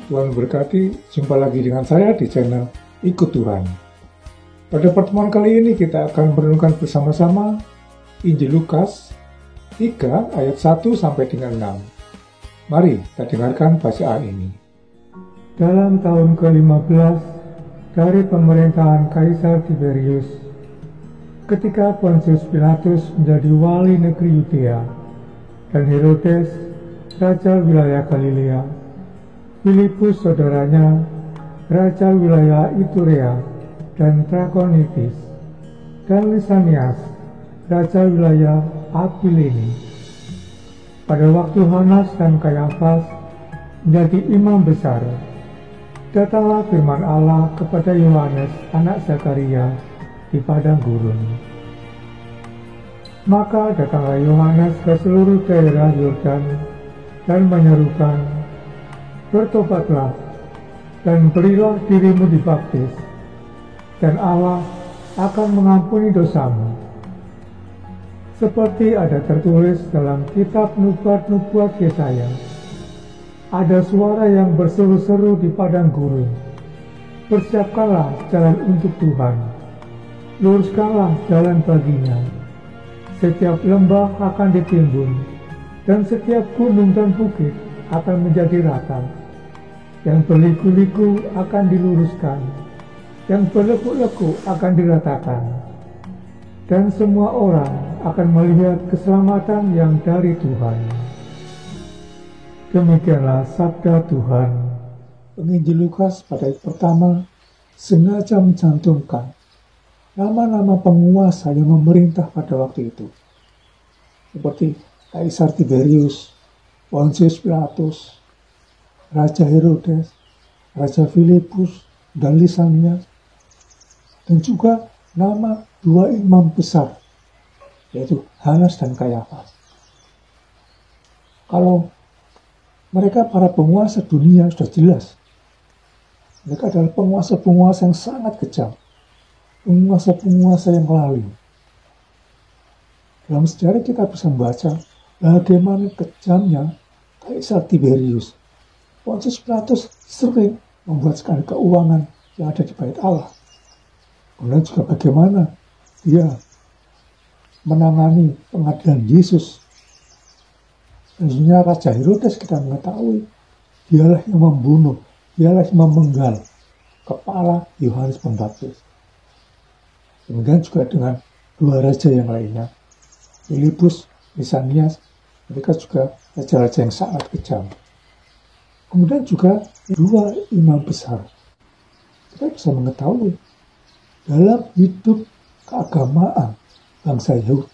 Tuhan berkati, jumpa lagi dengan saya di channel Ikut Tuhan. Pada pertemuan kali ini kita akan merenungkan bersama-sama Injil Lukas 3 ayat 1 sampai dengan 6. Mari kita dengarkan bacaan ini. Dalam tahun ke-15 dari pemerintahan Kaisar Tiberius, ketika Pontius Pilatus menjadi wali negeri Yudea dan Herodes raja wilayah Galilea, Filipus saudaranya, raja wilayah Iturea dan Trakonitis, dan Lisanias, raja wilayah Abilene. Pada waktu Hanas dan Kayafas menjadi imam besar, datanglah firman Allah kepada Yohanes anak Zakaria di padang gurun. Maka datanglah Yohanes ke seluruh daerah Yordan dan menyerukan, "Bertobatlah dan berilah dirimu dibaptis, dan Allah akan mengampuni dosamu." Seperti ada tertulis dalam kitab nubuat-nubuat Yesaya, ada suara yang berseru-seru di padang gurun, "Persiapkanlah jalan untuk Tuhan, luruskanlah jalan baginya. Setiap lembah akan ditimbun, dan setiap gunung dan bukit akan menjadi rata. Yang berliku-liku akan diluruskan, yang berlekuk-lekuk akan diratakan, dan semua orang akan melihat keselamatan yang dari Tuhan." Demikianlah sabda Tuhan. Penginjil Lukas pada ayat pertama sengaja mencantumkan nama-nama penguasa yang memerintah pada waktu itu, seperti Kaisar Tiberius, Pontius Pilatus, Raja Herodes, Raja Filipus, dan Lisanias, dan juga nama dua imam besar, yaitu Hanas dan Kayafas. Kalau mereka para penguasa dunia sudah jelas, mereka adalah penguasa-penguasa yang sangat kejam, penguasa-penguasa yang lalim. Dalam sejarah kita bisa membaca bagaimana kejamnya Kaisar Tiberius. Pontius Pilatus sering membuat skandal keuangan yang ada di bait Allah. Kemudian juga bagaimana dia menangani pengadilan Yesus. Tentunya Raja Herodes kita mengetahui dialah yang membunuh, dialah yang memenggal kepala Yohanes Pembaptis. Kemudian juga dengan dua raja yang lainnya, Filipus, Lisanias, mereka juga raja-raja yang sangat kejam. Kemudian juga dua imam besar. Kita bisa mengetahui dalam hidup keagamaan bangsa Yahudi,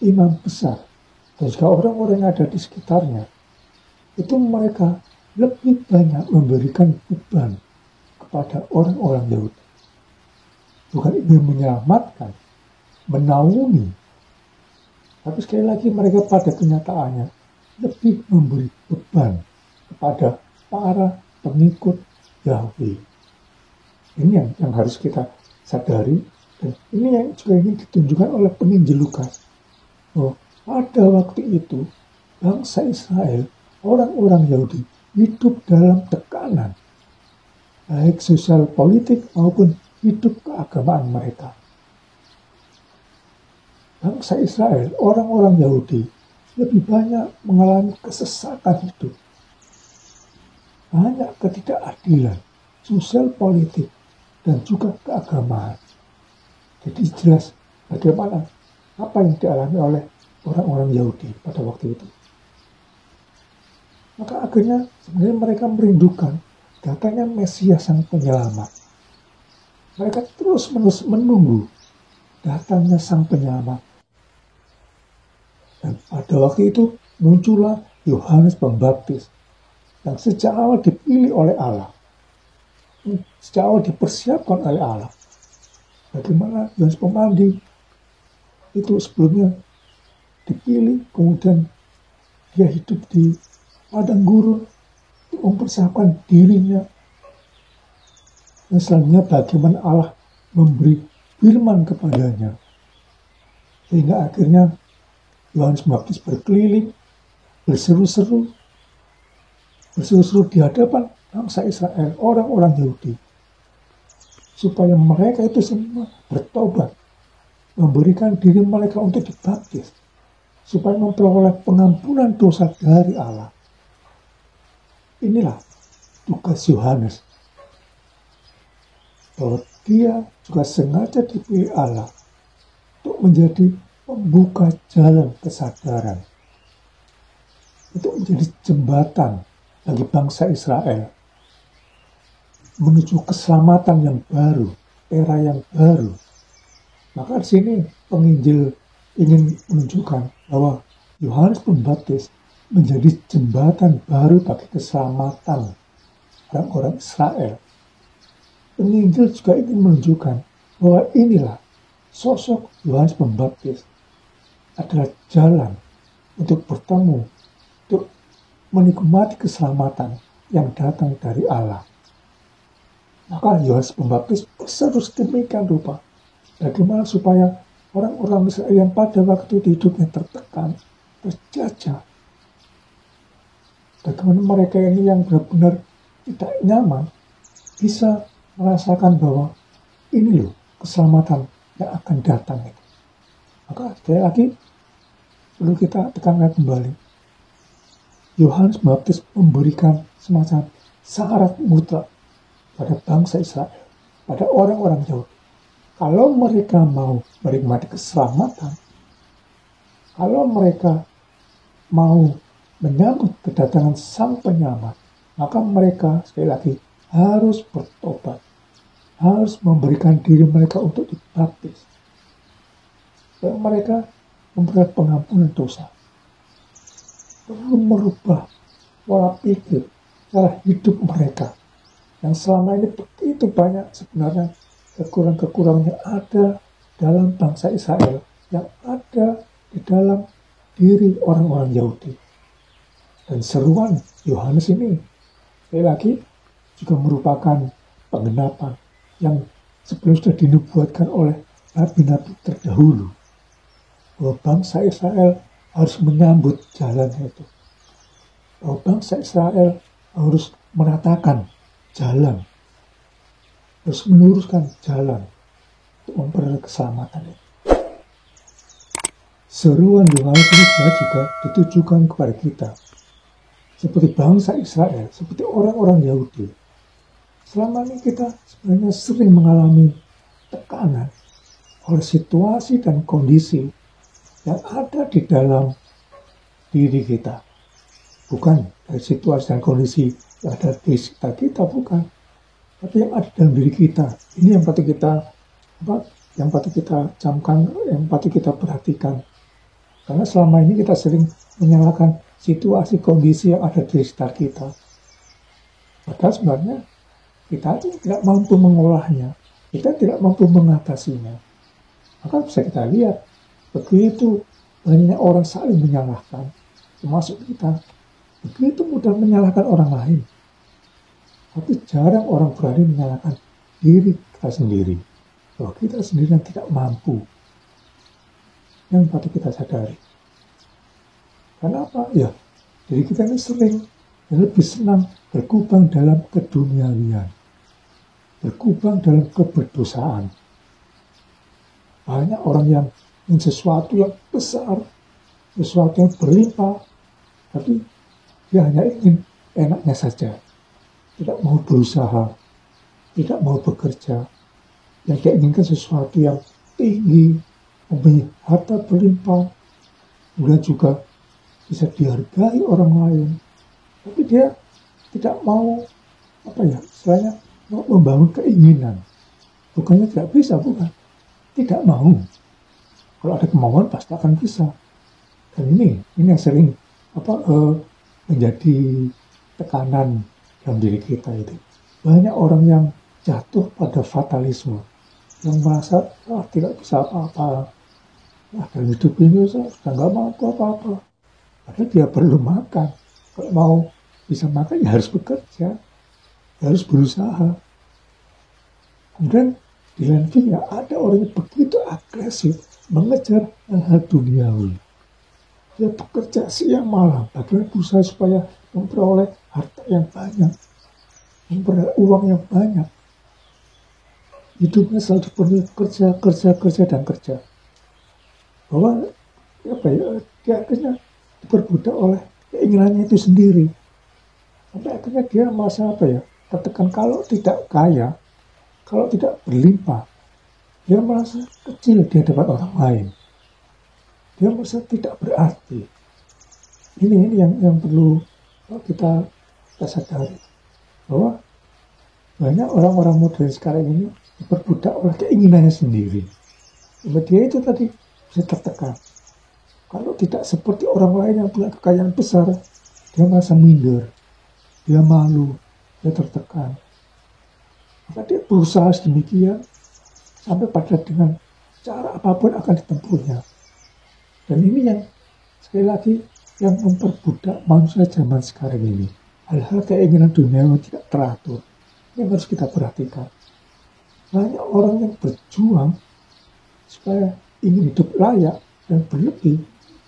imam besar dan juga orang-orang yang ada di sekitarnya, itu mereka lebih banyak memberikan beban kepada orang-orang Yahudi. Bukan ingin menyelamatkan, menaungi, tapi sekali lagi mereka pada kenyataannya lebih memberi beban kepada para pengikut Yahweh. Ini yang harus kita sadari, dan ini yang juga ingin ditunjukkan oleh penginjil Lukas, bahwa pada waktu itu bangsa Israel, orang-orang Yahudi hidup dalam tekanan, baik sosial politik maupun hidup keagamaan mereka. Bangsa Israel, orang-orang Yahudi lebih banyak mengalami kesesatan hidup, banyak ketidakadilan sosial politik dan juga keagamaan. Jadi jelas bagaimana apa yang dialami oleh orang-orang Yahudi pada waktu itu. Maka akhirnya sebenarnya mereka merindukan datangnya Mesias sang penyelamat. Mereka terus-menerus menunggu datangnya sang penyelamat. Dan pada waktu itu muncullah Yohanes Pembaptis yang sejak awal dipilih oleh Allah, sejak awal dipersiapkan oleh Allah. Bagaimana Yohanes Pemandi itu sebelumnya dipilih, kemudian dia hidup di padang gurun untuk mempersiapkan dirinya. Dan selanjutnya bagaimana Allah memberi firman kepadanya, sehingga akhirnya Yohanes Pembaptis berkeliling, berseru-seru, berseru-seru di hadapan bangsa Israel, orang-orang Yahudi, supaya mereka itu semua bertobat, memberikan diri mereka untuk dibaptis, supaya memperoleh pengampunan dosa dari Allah. Inilah tugas Yohanes, bahwa dia juga sengaja dipilih Allah untuk menjadi pembuka jalan kesadaran, untuk menjadi jembatan bagi bangsa Israel menuju keselamatan yang baru, era yang baru. Maka di sini penginjil ingin menunjukkan bahwa Yohanes Pembaptis menjadi jembatan baru bagi keselamatan orang-orang Israel. Penginjil juga ingin menunjukkan bahwa inilah sosok Yohanes Pembaptis adalah jalan untuk bertemu, untuk menikmati keselamatan yang datang dari Allah. Maka Yohanes Pembaptis berseru sedemikian rupa, bagaimana supaya orang-orang Israel yang pada waktu itu hidupnya tertekan, terjajah, bagaimana mereka ini yang benar-benar tidak nyaman bisa merasakan bahwa ini loh keselamatan yang akan datang itu. Maka sekali lagi perlu kita tekankan kembali, Yohanes Pembaptis memberikan semacam syarat mutlak pada bangsa Israel, pada orang-orang Yahudi. Kalau mereka mau menikmati keselamatan, kalau mereka mau menyambut kedatangan Sang Penyelamat, maka mereka sekali lagi harus bertobat, harus memberikan diri mereka untuk dibaptis, supaya mereka memperoleh pengampunan dosa. Perlu merubah pola pikir, cara hidup mereka yang selama ini begitu banyak sebenarnya kekurangan-kekurangan yang ada dalam bangsa Israel, yang ada di dalam diri orang-orang Yahudi. Dan seruan Yohanes ini sekali lagi juga merupakan penggenapan yang sebelum sudah dinubuatkan oleh nabi-nabi terdahulu, bahwa bangsa Israel harus menyambut jalan itu, bahwa bangsa Israel harus menatakan jalan, harus meluruskan jalan untuk memperoleh keselamatan itu. Seruan Yohanes ini juga ditujukan kepada kita, seperti bangsa Israel, seperti orang-orang Yahudi. Selama ini kita sebenarnya sering mengalami tekanan oleh situasi dan kondisi yang ada di dalam diri kita. Bukan dari situasi dan kondisi yang ada di sekitar kita, bukan. Tapi yang ada dalam diri kita. Ini yang patut kita camkan, yang patut kita perhatikan. Karena selama ini kita sering menyalahkan situasi kondisi yang ada di sekitar kita. Padahal sebenarnya kita tidak mampu mengolahnya, kita tidak mampu mengatasinya. Maka bisa kita lihat, begitu banyak orang saling menyalahkan, termasuk kita, begitu mudah menyalahkan orang lain. Tapi jarang orang berani menyalahkan diri kita sendiri, bahwa kita sendiri yang tidak mampu. Yang patut kita sadari. Kenapa? Ya, diri kita ini sering lebih senang berkubang dalam keduniawian, berkubang dalam keberdosaan. Banyak orang yang ingin sesuatu yang besar, sesuatu yang berlimpah, tapi dia hanya ingin enaknya saja, tidak mau berusaha, tidak mau bekerja. Yang dia inginkan sesuatu yang tinggi, mempunyai harta berlimpah, kemudian juga bisa dihargai orang lain. Tapi dia tidak mau, istilahnya mau membangun keinginan. Bukannya tidak bisa, bukan. Tidak mau. Kalau ada kemauan pasti akan bisa. Dan ini yang sering menjadi tekanan dalam diri kita itu. Banyak orang yang jatuh pada fatalisme, yang merasa tidak bisa apa-apa. Dalam hidup ini sudah nggak mampu apa-apa. Padahal dia perlu makan. Kalau mau bisa makan ya harus bekerja, harus berusaha. Kemudian di lain pihak ada orang yang begitu agresif mengejar hal-hal duniawi. Dia bekerja siang malam, bagaimana berusaha supaya memperoleh harta yang banyak, memperoleh uang yang banyak. Hidupnya selalu dipenuhi kerja, dan kerja. Bahwa dia akhirnya diperbudak oleh keinginannya itu sendiri. Sampai akhirnya dia merasa tertekan kalau tidak kaya, kalau tidak berlimpah, dia merasa kecil di hadapan orang lain. Dia merasa tidak berarti. Ini yang perlu kita sadari, bahwa banyak orang-orang modern sekarang ini diperbudak oleh keinginannya sendiri. Dia itu tadi bisa tertekan. Kalau tidak seperti orang lain yang punya kekayaan besar, dia merasa minder, dia malu, dia tertekan. Maka dia berusaha sedemikian sampai pada dengan cara apapun akan ditempuhnya. Dan ini yang sekali lagi yang memperbudak manusia zaman sekarang ini. Hal-hal keinginan dunia yang tidak teratur. Yang harus kita perhatikan. Banyak orang yang berjuang supaya ingin hidup layak dan berlebih,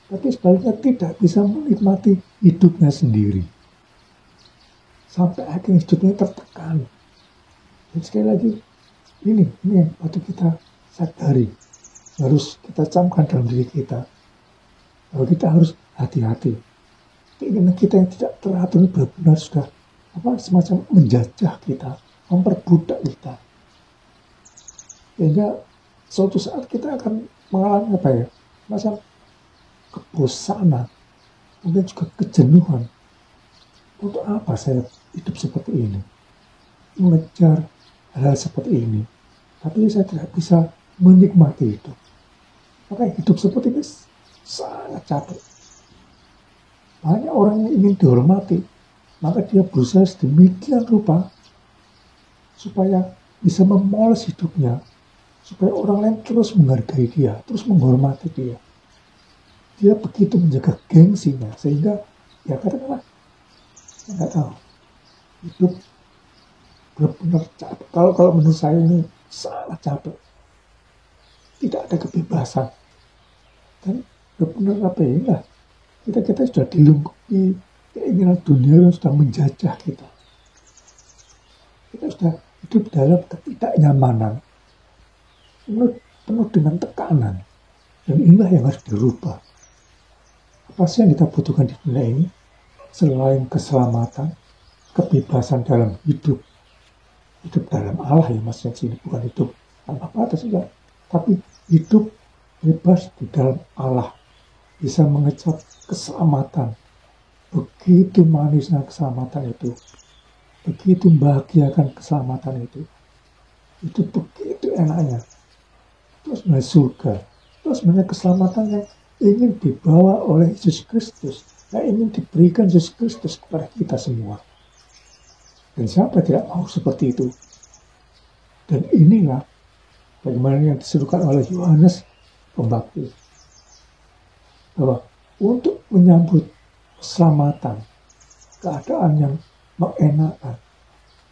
tapi sebaliknya tidak bisa menikmati hidupnya sendiri. Sampai akhirnya hidupnya tertekan. Dan sekali lagi, ini yang patut kita sadari. Harus kita camkan dalam diri kita. Bahwa kita harus hati-hati. Keinginan kita yang tidak teratur benar-benar sudah semacam menjajah kita, memperbudak kita. Sehingga suatu saat kita akan mengalami macam kebosanan, mungkin juga kejenuhan. Untuk apa saya hidup seperti ini? Mengejar hal seperti ini. Tapi saya tidak bisa menikmati hidup. Maka hidup seperti ini sangat capek. Banyak orang yang ingin dihormati, maka dia berusaha sedemikian rupa supaya bisa memoles hidupnya, supaya orang lain terus menghargai dia, terus menghormati dia. Dia begitu menjaga gengsinya, sehingga katakanlah, saya nggak tahu, hidup benar-benar capek. Kalau menurut saya ini sangat capek. Tidak ada kebebasan. Dan benar-benar kita sudah dilingkupi keinginan dunia yang sudah menjajah kita. Kita sudah hidup dalam ketidaknyamanan, penuh dengan tekanan. Dan inilah yang harus dirubah. Apa sih yang kita butuhkan di dunia ini? Selain keselamatan, kebebasan dalam hidup. Hidup dalam Allah ya maksudnya sini, bukan hidup tanpa batas juga. Tapi hidup bebas di dalam Allah. Bisa mengecap keselamatan. Begitu manisnya keselamatan itu. Begitu bahagiakan keselamatan itu. Itu begitu enaknya. Itu sebenarnya surga. Itu sebenarnya keselamatan yang ingin dibawa oleh Yesus Kristus. Yang ingin diberikan Yesus Kristus kepada kita semua. Dan siapa tidak mau seperti itu? Dan inilah bagaimana yang diserukan oleh Yohanes Pembaptis. Bahwa untuk menyambut keselamatan, keadaan yang mengenakan,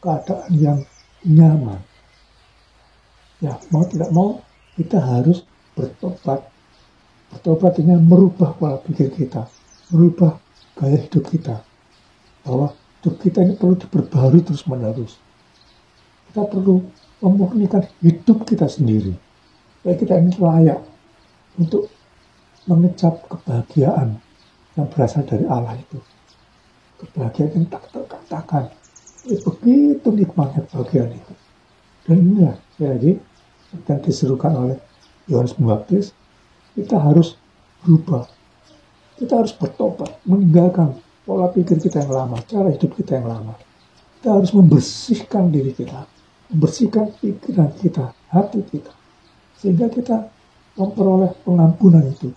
keadaan yang nyaman, ya mau tidak mau kita harus bertobat. Bertobat dengan merubah pola pikir kita, merubah gaya hidup kita. Bahwa hidup kita ini perlu diperbarui terus-menerus. Kita perlu memurnikan hidup kita sendiri. Supaya kita ini layak untuk mengecap kebahagiaan yang berasal dari Allah itu. Kebahagiaan yang tak terkatakan. Begitu nikmatnya kebahagiaan itu. Dan inilah, yang diserukan oleh Yohanes Pembaptis, kita harus berubah. Kita harus bertobat, meninggalkan pola pikir kita yang lama, cara hidup kita yang lama. Kita harus membersihkan diri kita, membersihkan pikiran kita, hati kita. Sehingga kita memperoleh pengampunan itu.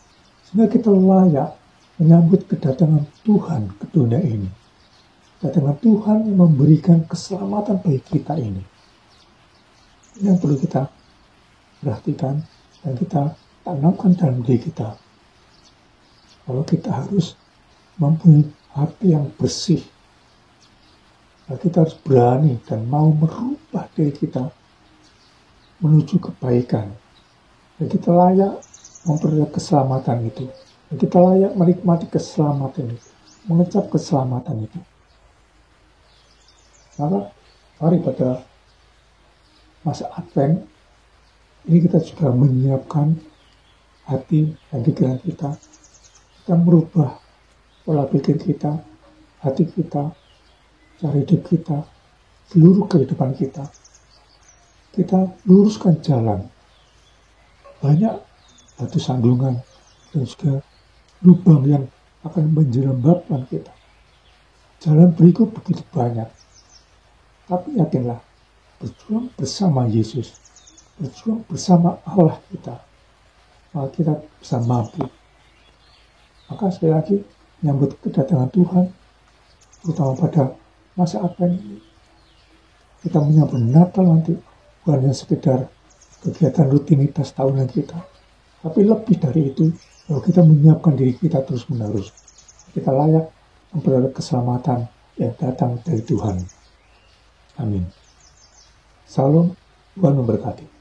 Sehingga kita layak menyambut kedatangan Tuhan ke dunia ini. Kedatangan Tuhan yang memberikan keselamatan bagi kita ini. Ini yang perlu kita perhatikan dan kita tanamkan dalam diri kita. Kalau kita harus mempunyai hati yang bersih. Kita harus berani dan mau merubah diri kita menuju kebaikan. Dan kita layak memperoleh keselamatan itu. Dan kita layak menikmati keselamatan itu, mengecap keselamatan itu. Maka mari pada masa Advent ini kita juga menyiapkan hati dan pikiran kita. Kita merubah pola pikir kita, hati kita, cara hidup kita, seluruh kehidupan kita. Kita luruskan jalan. Banyak batu sandungan dan juga lubang yang akan menjerembabkan kita. Jalan berikut begitu banyak. Tapi yakinlah, berjuang bersama Yesus, berjuang bersama Allah kita, maka kita bisa mampu. Maka sekali lagi, menyambut kedatangan Tuhan, terutama pada masa Advent, kita menyambut Natal nanti, bukan hanya sekedar kegiatan rutinitas tahunan kita, tapi lebih dari itu, bahwa kita menyiapkan diri kita terus-menerus. Kita layak memperoleh keselamatan yang datang dari Tuhan. Amin. Salam, Tuhan memberkati.